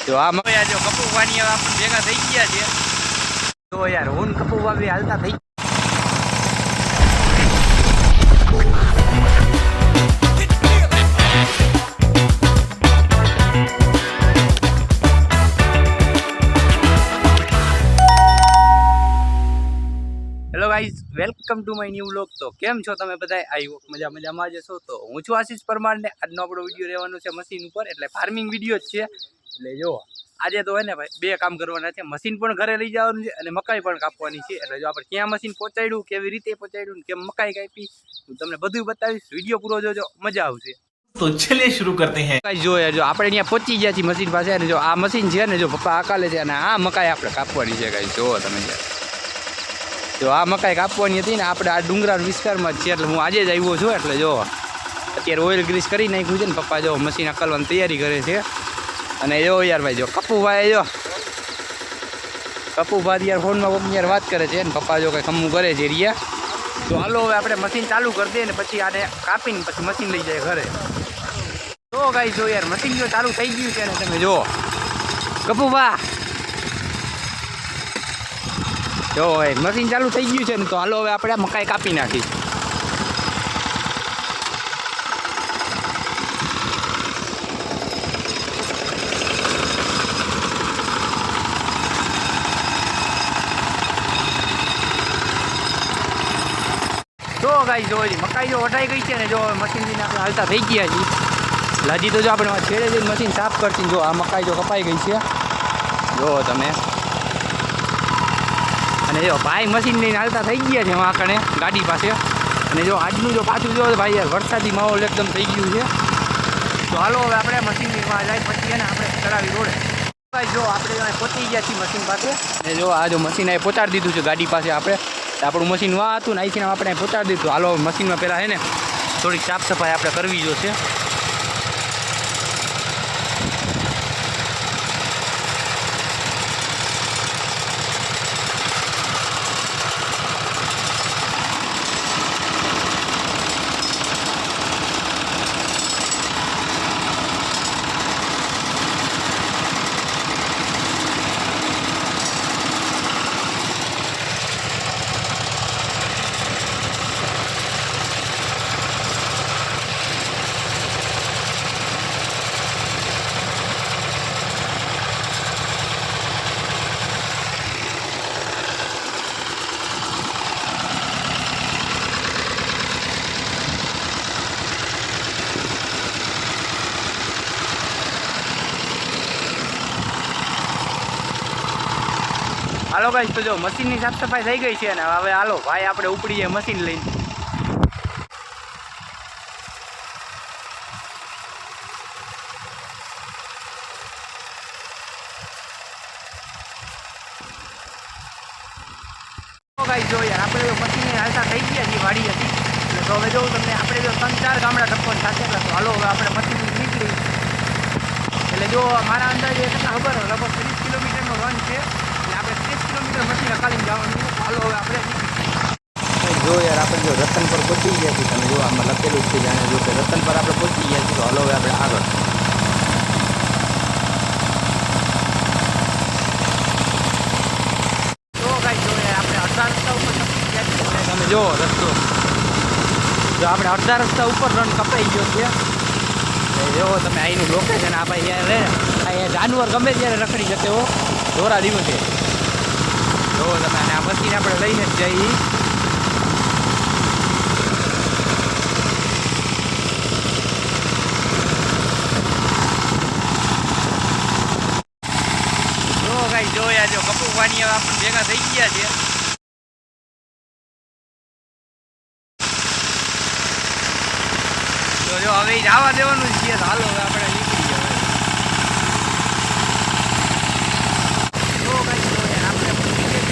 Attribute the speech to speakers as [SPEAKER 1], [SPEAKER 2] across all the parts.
[SPEAKER 1] જો આ જો કપૂવાની આપણે ભેગા થઈ ગયા છે તો યાર હું કપૂવા બી હાલતા થઈ hello guys welcome to my new vlog. તો કેમ છો તમે બધા? આઈ હોપ મજામાં જ છો। તો હું છું આશીષ પરમાર ને આજનો આપણો વિડીયો રહેવાનો છે મશીન ઉપર, એટલે ફાર્મિંગ વિડીયો જ છે। એટલે જો આજે તો હે ને ભાઈ બે કામ કરવાના છે, મશીન પણ ઘરે લઈ જવાનું છે અને મકાઈ પણ કાપવાની છે। એટલે જો આપણે ક્યાં મશીન પહોંચાડ્યું, કેવી રીતે પહોંચાડ્યું, કેમ મકાઈ કાપી, હું તમને બધું બતાવીશ। વિડીયો પૂરો જોજો, મજા આવશે।
[SPEAKER 2] તો ચલિए शुरू करते हैं।
[SPEAKER 1] જો યાર જો આપણે અહીંયા પહોંચી ગયા છીએ મશીન પાસે, અને જો આ મશીન છે ને જો પપ્પા આકાલે છે, અને આ મકાઈ આપણે કાપવાની છે ગાઈસ। જો તમે જો આ મકાઈ કાપવાની હતી ને આપણે આ ડુંગરા વિસ્તારમાં જ છે, એટલે હું આજે જ આવ્યો છું। એટલે જો અત્યારે ઓઇલ ગ્રીસ કરી નાખ્યું છે ને પપ્પા જો મશીન અકલવાની તૈયારી કરે છે। અને જો યાર ભાઈ જો કપૂભાઈ જો કપૂભાઈ યાર ફોનમાં કોઈક યાર વાત કરે છે ને પપ્પા જો કંઈ ખમું કરે છે રિયા। તો હાલો હવે આપણે મશીન ચાલુ કરી દઈએ ને પછી આને કાપીને પછી મશીન લઈ જાય ઘરે। તો ગાઈ જો યાર મશીન જો ચાલુ થઈ ગયું છે ને તમે જો કપૂભા જો મશીન ચાલુ થઈ ગયું છે ને, તો હાલો હવે આપણે મકાઈ કાપી નાખી। તો ગાઈ જો મકાઈ જો વટાઈ ગઈ છે ને, જો મશીન લઈને આપણે હાલતા થઈ ગયા છીએ। હજી તો જો આપણે છેડે જઈને મશીન સાફ કરતી, જો આ મકાઈ જો કપાઈ ગઈ છે જો તમે। અને જો ભાઈ મશીન લઈને હાલતા થઈ ગયા છે વાંકણે ગાડી પાસે। અને જો આજનું જો પાછું જો ભાઈ યાર વરસાદી માહોલ એકદમ થઈ ગયું છે। તો હાલો હવે આપણે મશીન લઈને જાય પછી એને આપણે ચડાવી રોડે। ભાઈ જો આપણે પહોંચી ગયા છીએ મશીન પાસે, અને જો આ જો મશીન અહીં પહોંચાડી દીધું છે ગાડી પાસે આપણે। આપણું મશીન વાં હતું ને અહીંથી આપણે પહોંચાડી દીધું। હાલો મશીનમાં પહેલાં છે ને થોડીક સાફ સફાઈ આપણે કરવી જોશે। હાલો ગાઈસ તો જો મશીનની સાફ સફાઈ થઈ ગઈ છે ને હવે હાલો ભાઈ આપણે ઉપડીએ મશીન લઈને। ગાઈસ જો યાર આપણે મશીનની હાલતા થઈ ગયા છીએ વાડી હતી, એટલે તો હવે જો તમને આપણે જો 3-4 ગામડા ટપકોન સાથે તો હાલો હવે આપણે મશીન નીકળી। એટલે જો મારા અંદાજે કેટલા ખબર લગભગ 30 કિલોમીટરનો રન છે, આપણે 30 કિલોમીટર મશીન અકાલીને જવાનું। હાલો હવે આપણે જો યાર આપણે જો રતન પર પહોંચી ગયા છીએ, તમે જો આમાં લખેલું છે જાણે જો કે રતન પર આપણે પહોંચી ગયા છીએ। તો હાલો હવે આપણે આગળ તો કાંઈ જો યાર આપણે અડધા રસ્તા ઉપર પહોંચી ગયા છીએ। તમે જો રસ્તો જો આપણે અડધા રસ્તા ઉપર રન કપાઈ ગયો છે। જો તમે અહીંનું લોકેશન આ ભાઈ યાર અહીંયા જાનવર ગમે ત્યારે રખડી જશે હો ધોરા દિવસે। જો તમે અને આ મશીન આપણે લઈને જ જઈએ। જો ગાઈ જોયા જો કપૂવાની હવે આપણે ભેગા થઈ ગયા છે। તો જો હવે જવા દેવાનું જ છે, હાલો હવે આપણે નીકળી ગયા। જો ગાઈ જો આપણે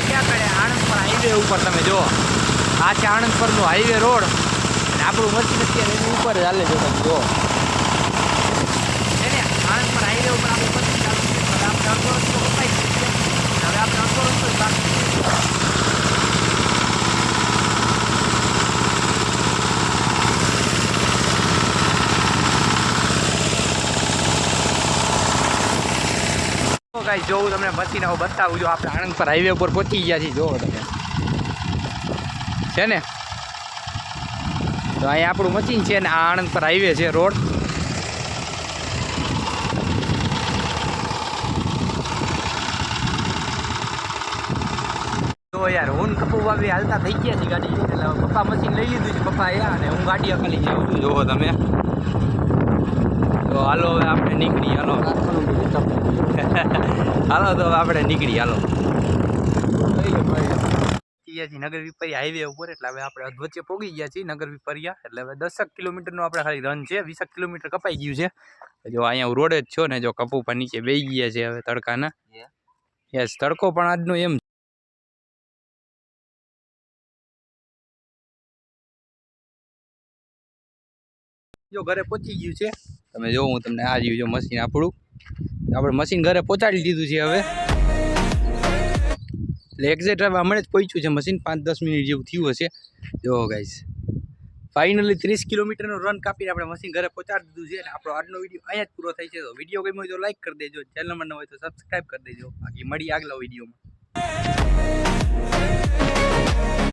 [SPEAKER 1] ક્યાં કરે આણંદ પર હાઈવે ઉપર, તમે જો આ છે આણંદ પરનો હાઈવે રોડ, અને આપણું મશીન અત્યારે એની ઉપર ચાલે છે। તમે જો છે ને આણંદ પર હાઈવે ઉપર આપણું મશીન ચાલુ છે, હવે આપણે અડધો રસ્તો કપાઈ ગયો છે, હવે આપણે અડધો રસ્તો જ બાકી છે। તો ગાઈસ જોવું તમને મશીન આવું બતાવું. જો આપણે આણંદ પર હાઈવે ઉપર પહોંચી ગયા છીએ. જોવો તમે છે ને, તો અહીંયા આપણું મશીન છે ને આ આણંદ પર હાઈવે છે રોડ. તો યાર હું કપૂ ભાભી હાલતા થઈ ગયા છે ગાડી લઈને. એટલે પપ્પા મશીન લઈ લીધું છે પપ્પા અહીંયા, અને હું ગાડી અકલી જાઉં છું. જોવો તમે. તો હાલો હવે આપણે નીકળી. હાલો હાલો તો હવે આપણે નીકળી. હાલો નગર વિપરિયા હાઈવે ઉપર. એટલે હવે આપણે વચ્ચે પોગી ગયા છીએ નગર વિપરિયા. એટલે હવે 10 કિલોમીટરનો આપણે ખાલી રન છે. 20 કિલોમીટર કપાઈ ગયું છે. જો અહીંયા રોડ જ છો ને, જો કપૂપા નીચે બેસી ગયા છે હવે તડકાના. યસ, તડકો પણ આજનો એમ જો ઘરે પહોંચી ગયું છે. તમે જો હું તમને આ રહ્યું જો મશીન આપણું. આપણે મશીન ઘરે પહોંચાડી દીધું છે હવે. એટલે એક્ઝેક્ટ હવે હમણાં જ પહોંચ્યું છે મશીન. 5-10 મિનિટ જેવું થયું હશે. જો ગાઈસ ફાઇનલી 30 કિલોમીટરનો રન કાપીને આપણે મશીન ઘરે પહોંચાડી દીધું છે. અને આપણો આજનો વિડીયો અહીંયા જ પૂરો થાય છે. તો વિડીયો ગમ્યો હોય તો લાઈક કરી દેજો, ચેનલમાં ન હોય તો સબસ્ક્રાઈબ કરી દેજો. બાકી મળી આગલા વિડીયોમાં.